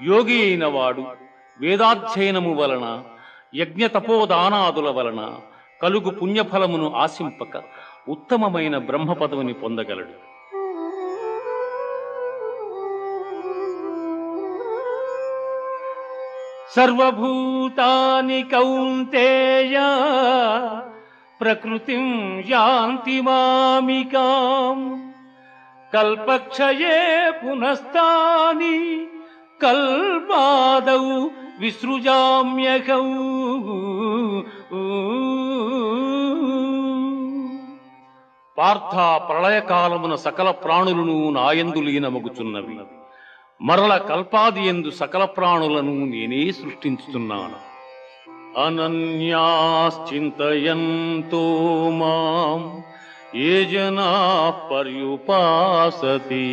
యోగి అయిన వాడు వేదాధ్యయనము వలన యజ్ఞ తపోదానాదుల వలన కలుగు పుణ్యఫలమును ఆశింపక ఉత్తమమైన బ్రహ్మ పదవిని పొందగలడు. సర్వభూతాని కౌంతేయ ప్రకృతిం యాంతి మామికాం కల్పక్షయే పునస్తాని కల్పాదౌ విసృజామ్యహం. పార్థ, ప్రళయకాలమున సకల ప్రాణులను నాయందు లీనమగుచున్నవి. మరల కల్పాదియందు సకల ప్రాణులను నేనే సృష్టించుతున్నాను. అనన్యాశ్చింతయంతో మాం ఏ జనా పర్యుపాసతే